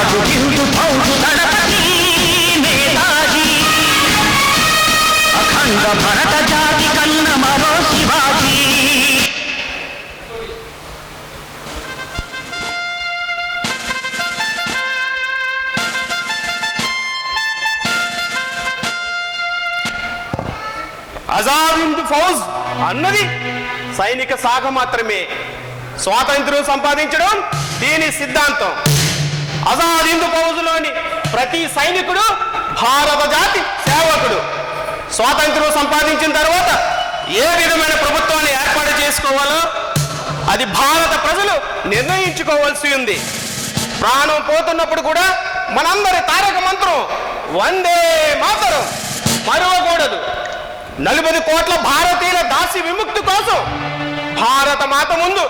ఆజాదు హిందూ ఫౌజు దళపతి నేతాజీ అఖండ భరత జాతి కన్న మరో శివాజీ. ఆజాద్ హింద్ ఫౌజ్ అన్నది సైనిక శాఖ మాత్రమే. స్వాతంత్ర్యం సంపాదించడం దీని సిద్ధాంతం. ఆజాద్ హింద్ ఫౌజ్లోని ప్రతి సైనికుడు భారత జాతి సేవకుడు. స్వాతంత్ర్యం సంపాదించిన తర్వాత ఏ విధమైన ప్రభుత్వాన్ని ఏర్పాటు చేసుకోవాలో అది భారత ప్రజలు నిర్ణయించుకోవాల్సి ఉంది. ప్రాణం పోతున్నప్పుడు కూడా మనందరి తారక మంత్రం వందే మాతరం మరవకూడదు. 40 కోట్ల భారతీయుల దాసి విముక్తి కోసం భారత మాత ముందు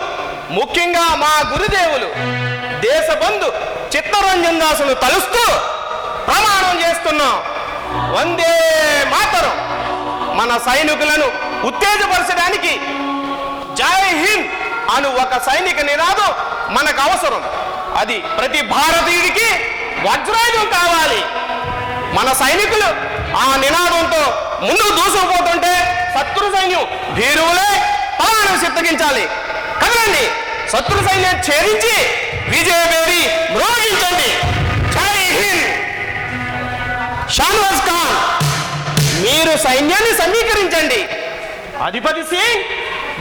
ముఖ్యంగా మా గురుదేవులు దేశబంధు చిత్తరంజన్ దాసును తలుస్తూ ప్రమాణం చేస్తున్నాం. వందే మాతరం. మన సైనికులను ఉత్తేజపరచడానికి జై హింద్ అను ఒక సైనిక నినాదం మనకు అవసరం. అది ప్రతి భారతీయుడికి వజ్రాయుధం కావాలి. మన సైనికులు ఆ నినాదంతో ముందుకు దూసుకుపోతుంటే శత్రు సైన్యం భీరువులే పలాను సిద్ధగించాలి. కదండి, శత్రు సైన్యం ఛేదించి విజయబేరి మ్రోగించండి. జై హింద్. షానవాజ్ ఖాన్, మీరు సైన్యాన్ని సమీకరించండి. అధిపతి సింగ్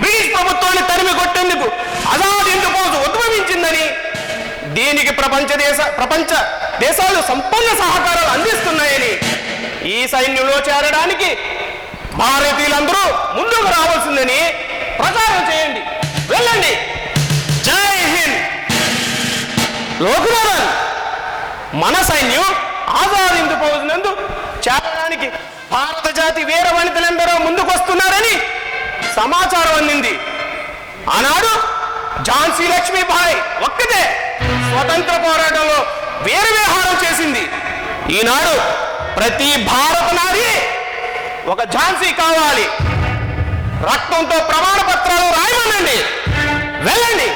బ్రిటిష్ ప్రభుత్వాన్ని తరిమి కొట్టేందుకు ఆజాద్ హింద్ ఫౌజ్ ఉద్భవించిందని, దీనికి ప్రపంచ దేశాలు సంపూర్ణ సహకారాలు అందిస్తున్నాయని, ఈ సైన్యంలో చేరడానికి భారతీయులందరూ ముందుకు రావాల్సిందని ప్రచారం చేయండి. వెళ్ళండి. జై హింద్. లోకునాథన్, మన సైన్యం ఆజాద్ హింద్ ఫౌజ్ నందు చేరడానికి భారత జాతి వీర వనితలందరూ ముందుకొస్తున్నారని సమాచారం అందింది. ఆనాడు ఝాన్సీ లక్ష్మీబాయి ఒక్కటే స్వతంత్ర పోరాటంలో వీర విహారం చేసింది. ఈనాడు ప్రతి భారత నారి ఒక ఝాన్సీ కావాలి. రక్తంతో ప్రమాణ పత్రాలు రాయమనండి. వెళ్ళండి.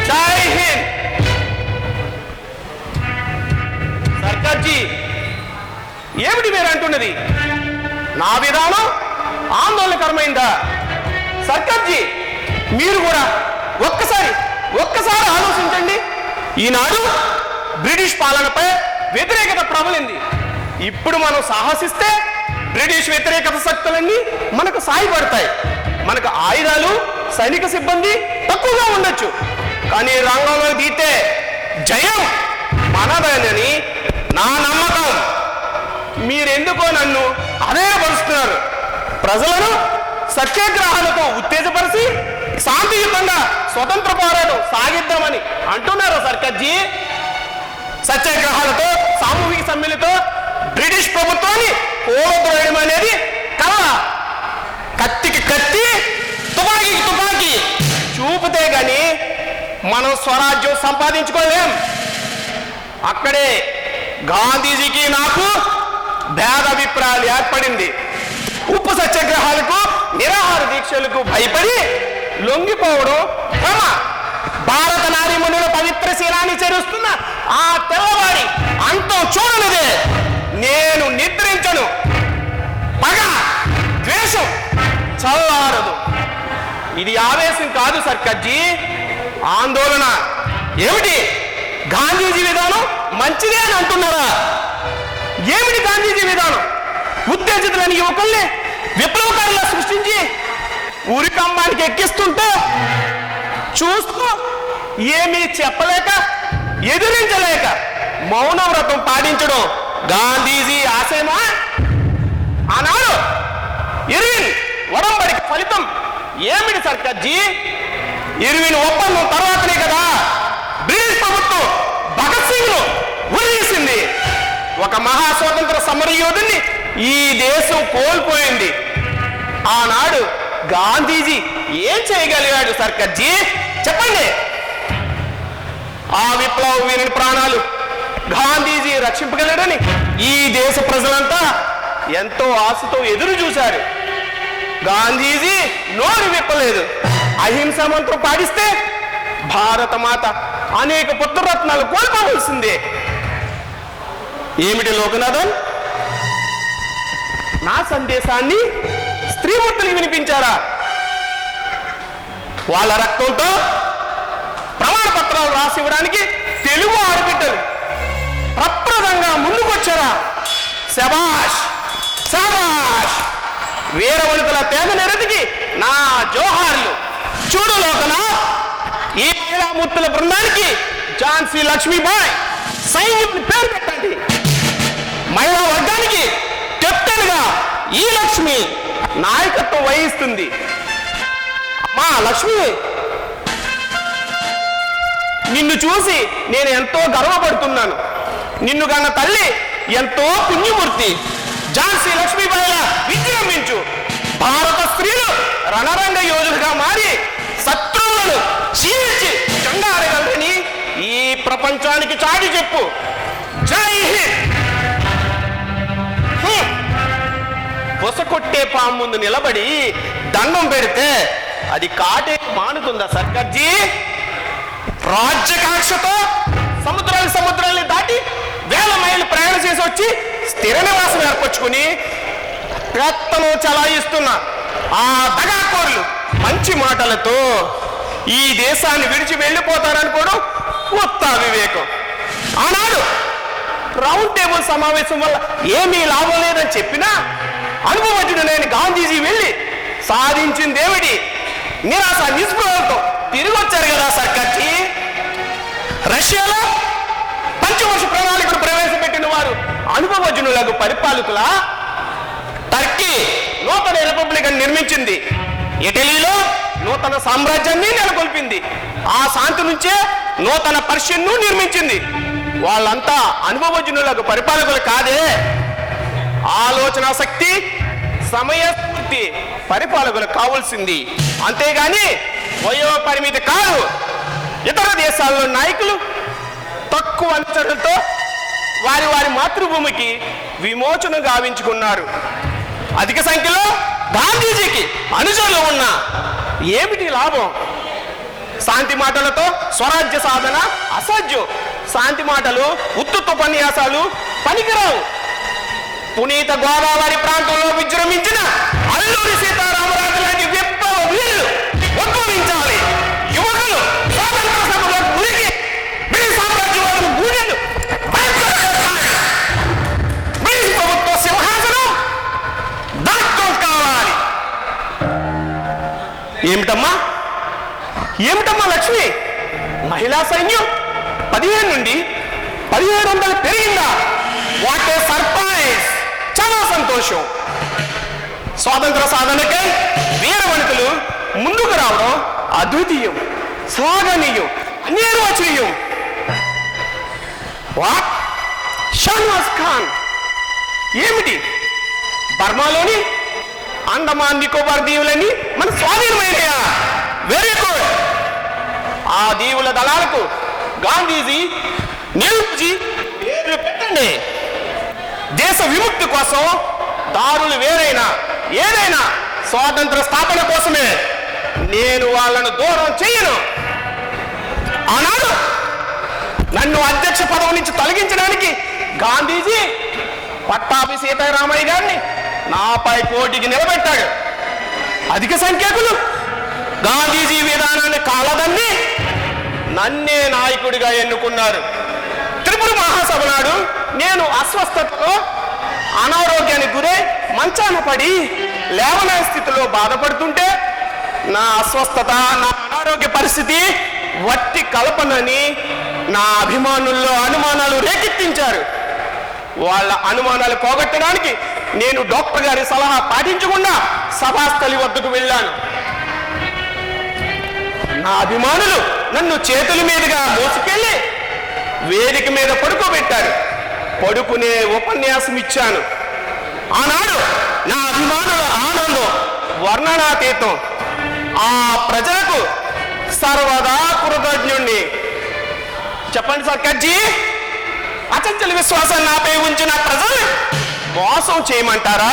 జై హింద్. సర్కార్జీ, ఏమిటి మీరు అంటున్నది? నా విధానం ఆందోళనకరమైందా? సర్కార్జీ, మీరు కూడా ఒక్కసారి ఆలోచించండి. ఈనాడు బ్రిటిష్ పాలనపై వ్యతిరేకత ప్రబలింది. ఇప్పుడు మనం సాహసిస్తే బ్రిటిష్ వ్యతిరేకత శక్తులన్నీ మనకు సాయపడతాయి. మనకు ఆయుధాలు, సైనిక సిబ్బంది తక్కువగా ఉండొచ్చు, కానీ రంగంలో దిగితే జయం మనదని నా నమ్మకం. మీరెందుకో నన్ను అధైర్యపరుస్తున్నారు. ప్రజలను సత్యాగ్రహాలతో ఉత్తేజపరిచి శాంతియుతంగా స్వతంత్ర పోరాటం సాగిద్దామని అంటున్నారు సర్కార్జీ. సత్యాగ్రహాలతో, సామూహిక సమ్మెలతో బ్రిటిష్ ప్రభుత్వాన్ని ఓడద్రోయడం అనేది కళ. కత్తికి కత్తి, తుపాకీకి తుపాకీ చూపితే గాని మనం స్వరాజ్యం సంపాదించుకోలేం. అక్కడే గాంధీజీకి నాకు భేదాభిప్రాయాలు ఏర్పడింది. ఉప్పు సత్యాగ్రహాలకు, నిరాహార దీక్షలకు భయపడి లొంగిపోవడం క్రమ. భారత నారీమణుల పవిత్ర శీలాన్ని చేరుస్తున్న ఆ తెల్లవాడి అంతం చూడనిదే నేను నిద్రించను. పగ, ద్వేషం చల్లారదు. ఇది ఆవేశం కాదు సర్కార్జీ, ఆందోళన. ఏమిటి, గాంధీజీ విధానం మంచిదే అని అంటున్నారా? ఏమిటి గాంధీజీ విధానం? ఉత్తేజితులని యువకుల్ని విప్లవకారులా సృష్టించి ఊరికమ్మానికి ఎక్కిస్తుంటే చూస్తూ ఏమీ చెప్పలేక, ఎదిరించలేక మౌన వ్రతం పాటించడం గాంధీజీ ఆశయమా? ఆనాడు ఇర్విన్ ఒడంబడిక ఫలితం ఏమిటి సర్కార్జీ? ఇర్విన్ ఒప్పందం తర్వాతనే కదా బ్రిటిష్ ప్రభుత్వం భగత్ సింగ్ ను ఉరివేసింది. ఒక మహా స్వాతంత్ర సమరయోధుని ఈ దేశం కోల్పోయింది. ఆనాడు గాంధీజీ ఏం చేయగలిగాడు సర్కార్జీ? చెప్పండి. ఆ విప్లవ వీరుని ప్రాణాలు గాంధీజీ రక్షింపగలడని ఈ దేశ ప్రజలంతా ఎంతో ఆశతో ఎదురు చూశారు. గాంధీజీ నోరు విప్పలేదు. అహింస మంత్రం పాటిస్తే భారత మాత అనేక పుత్రరత్నాలు కోల్పోవలసిందే. ఏమిటి లోకనాథన్, నా సందేశాన్ని స్త్రీమూర్తులకు వినిపించారా? వాళ్ళ రక్తంతో ప్రమాణ పత్రాలు రాసి ఇవ్వడానికి తెలుగు ఆడబిడ్డలు ప్రప్రదంగా ముందుకొచ్చారా? శబాష్ శబాష్! వీరవనితల పేద నిరతికి నా జోహార్లు. చూడు లోకనాథ్, ఈ మహిళామూర్తుల బృందానికి ఝాన్సీ లక్ష్మీబాయ్ సైన్యం పేరు పెట్టండి. మహిళా వర్గానికి కెప్టెన్ గా ఈ లక్ష్మి నాయకత్వం వహిస్తుంది. అమ్మా లక్ష్మి, నిన్ను చూసి నేను ఎంతో గర్వపడుతున్నాను. నిన్ను కన్న తల్లి ఎంతో పుణ్యమూర్తి. ఝాన్సీ లక్ష్మీబాయిలా విజృంభించు. భారత స్త్రీలు రణరంగ యోధులుగా మారి శత్రువులను చీల్చి చెండాడగలరని ఈ ప్రపంచానికి చాటి చెప్పు. జై హింద్. పొసకొట్టే పాము ముందు నిలబడి దండం పెడితే అది కాటే మానుతుందా సర్కార్జీ? రాజ్యకాంక్షతో సముద్రాన్ని దాటి వేల మైళ్ళు ప్రయాణం చేసి వచ్చి స్థిర నివాసం ఏర్పరచుకుని పెత్తనం చలాయిస్తున్న ఆ దగాకోరులు మంచి మాటలతో ఈ దేశాన్ని విడిచి వెళ్ళిపోతారనుకోవడం కొత్త వివేకం. ఆనాడు రౌండ్ టేబుల్ సమావేశం వల్ల ఏమీ లాభం లేదని చెప్పినా అనుభవజ్ఞుడు నేను గాంధీజీ వెళ్ళి సాధించిందేమిటి? నిరాశ నిస్పృహలతో తిరిగి వచ్చారు కదా సర్కార్జీ. రష్యాలో పంచవర్ష ప్రణాళికను ప్రవేశపెట్టిన వారు అనుభవజ్ఞులకు పరిపాలకుల. టర్కీ నూతన రిపబ్లిక్ నిర్మించింది. ఇటలీలో నూతన సామ్రాజ్యాన్ని నెలకొల్పింది. ఆ శాంతి నుంచే నూతన పర్షియన్ను నిర్మించింది. వాళ్ళంతా అనుభవజ్ఞులకు పరిపాలకులు కాదే. ఆలోచన శక్తి, సమయస్ఫూర్తి పరిపాలకులు కావాల్సింది, అంతేగాని వయో పరిమితి కాదు. ఇతర దేశాల్లో నాయకులు తక్కువ అనుచరులతో వారి మాతృభూమికి విమోచన గావించుకున్నారు. అధిక సంఖ్యలో గాంధీజీకి అనుచరులు ఉన్నా ఏమిటి లాభం? శాంతి మాటలతో స్వరాజ్య సాధన అసాధ్యం. శాంతి మాటలు, ఉత్తుపన్యాసాలు పనికిరావు. పునీత గోదావరి ప్రాంతంలో విజృంభించిన అల్లూరి సీతారామరాజు లాంటి విప్లవ వీరులు ఉద్భవించాలి. యువకులు స్వాతంత్ర సభలో మురిగి బ్రిటిష్ సామ్రాజ్యవాదం గూడెలు బ్రిటిష్ ప్రభుత్వ సింహాసనం దాక్తం కావాలి. ఏమిటమ్మా లక్ష్మి, మహిళా సైన్యం 15 నుండి 1700 పెరిగిందా? What a surprise! చాలా సంతోషం. స్వాతంత్ర సాధనకై వీరవనితలు ముందుకు రావడం అద్వితీయం, శ్లాఘనీయం, అనిర్వచనీయం. వాట్? షానవాజ్ ఖాన్ ఏమిటి? బర్మాలోని అండమాన్ నికోబార్ దీవులన్నీ మన స్వాధీనమైనయా? Very good. ఆ దీవుల దళాలకు గాంధీజీ, నెహ్రూజీ పేర్లు పెట్టండి. దేశ విముక్తి కోసం దారులు వేరైనా ఏదైనా స్వాతంత్ర స్థాపన కోసమే. నేను వాళ్ళను దూరం చేయను. ఆనాడు నన్ను అధ్యక్ష పదవి నుంచి తొలగించడానికి గాంధీజీ పట్టాభి సీతారామయ్య గారిని నాపై పోటీకి నిలబెట్టాడు. అధిక సంఖ్యాకులు గాంధీజీ విధానాన్ని కాలదన్ని నన్నే నాయకుడిగా ఎన్నుకున్నారు. త్రిపుర మహాసభ నాడు నేను అస్వస్థతతో అనారోగ్యానికి గురై మంచాన పడి లేవనే స్థితిలో బాధపడుతుంటే నా అస్వస్థత, నా అనారోగ్య పరిస్థితి వట్టి కల్పనని నా అభిమానుల్లో అనుమానాలు రేకెత్తించారు. వాళ్ళ అనుమానాలు పోగొట్టడానికి నేను డాక్టర్ గారి సలహా పాటించకుండా సభాస్థలి వద్దకు వెళ్ళాను. నా అభిమానులు నన్ను చేతుల మీదుగా మోసుకెళ్ళి వేదిక మీద పడుకోబెట్టారు. పడుకునే ఉపన్యాసం ఇచ్చాను. ఆనాడు నా అభిమానుల ఆనందం వర్ణనాతీతం. ఆ ప్రజలకు సర్వదా కృతజ్ఞుణ్ణి. చెప్పండి సర్కార్జీ, అచంచల విశ్వాసాన్ని నాపై ఉంచిన ప్రజలు మోసం చేయమంటారా?